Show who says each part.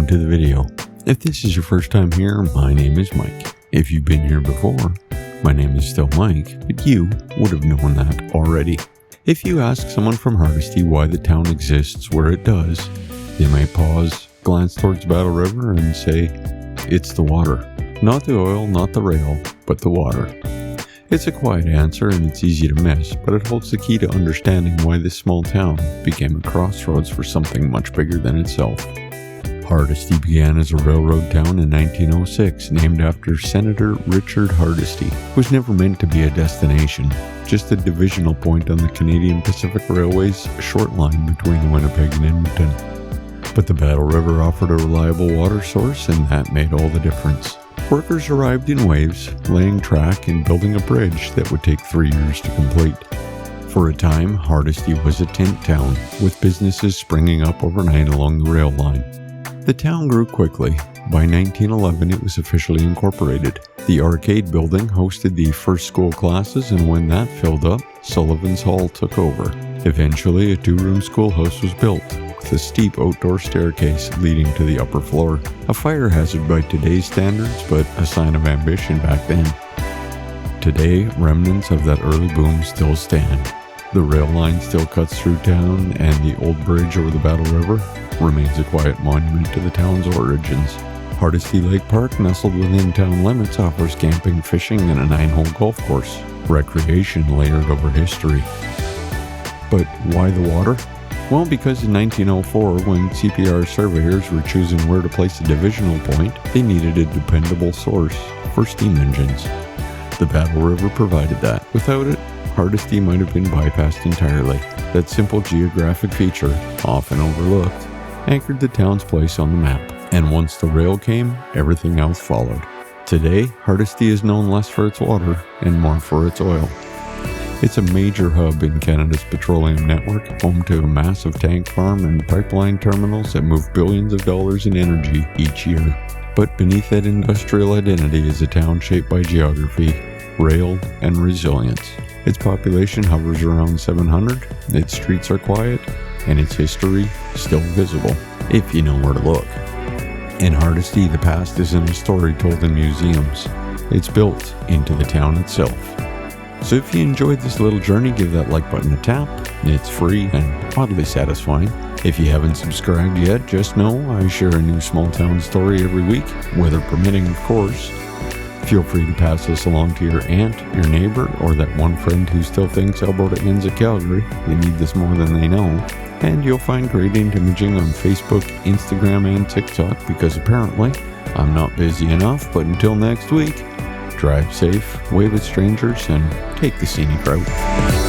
Speaker 1: welcome to the video. If this is your first time here, my name is Mike. If you've been here before, my name is still Mike, but you would have known that already. If you ask someone from Hardisty why the town exists where it does, they might pause, glance towards Battle River and say, it's the water. Not the oil, not the rail, but the water. It's a quiet answer and it's easy to miss, but it holds the key to understanding why this small town became a crossroads for something much bigger than itself. Hardisty began as a railroad town in 1906, named after Senator Richard Hardisty. It was never meant to be a destination, just a divisional point on the Canadian Pacific Railway's short line between Winnipeg and Edmonton. But the Battle River offered a reliable water source, and that made all the difference. Workers arrived in waves, laying track and building a bridge that would take 3 years to complete. For a time, Hardisty was a tent town, with businesses springing up overnight along the rail line. The town grew quickly. By 1911, it was officially incorporated. The arcade building hosted the first school classes, and when that filled up, Sullivan's Hall took over. Eventually, a 2-room schoolhouse was built, with a steep outdoor staircase leading to the upper floor. A fire hazard by today's standards, but a sign of ambition back then. Today, remnants of that early boom still stand. The rail line still cuts through town, and the old bridge over the Battle River remains a quiet monument to the town's origins. Hardisty Lake Park, nestled within town limits, offers camping, fishing, and a 9-hole golf course. Recreation layered over history. But why the water? Well, because in 1904, when CPR surveyors were choosing where to place a divisional point, they needed a dependable source for steam engines. The Battle River provided that. Without it, Hardisty might have been bypassed entirely. That simple geographic feature, often overlooked, anchored the town's place on the map. And once the rail came, everything else followed. Today, Hardisty is known less for its water and more for its oil. It's a major hub in Canada's petroleum network, home to a massive tank farm and pipeline terminals that move billions of dollars in energy each year. But beneath that industrial identity is a town shaped by geography, rail, and resilience. Its population hovers around 700, its streets are quiet, and its history still visible, if you know where to look. In Hardisty, the past isn't a story told in museums. It's built into the town itself. So if you enjoyed this little journey, give that like button a tap. It's free and oddly satisfying. If you haven't subscribed yet, just know I share a new small town story every week, weather permitting, of course. Feel free to pass this along to your aunt, your neighbor, or that one friend who still thinks Alberta ends at Calgary. They need this more than they know. And you'll find great imaging on Facebook, Instagram, and TikTok, because apparently I'm not busy enough. But until next week, drive safe, wave at strangers, and take the scenic route.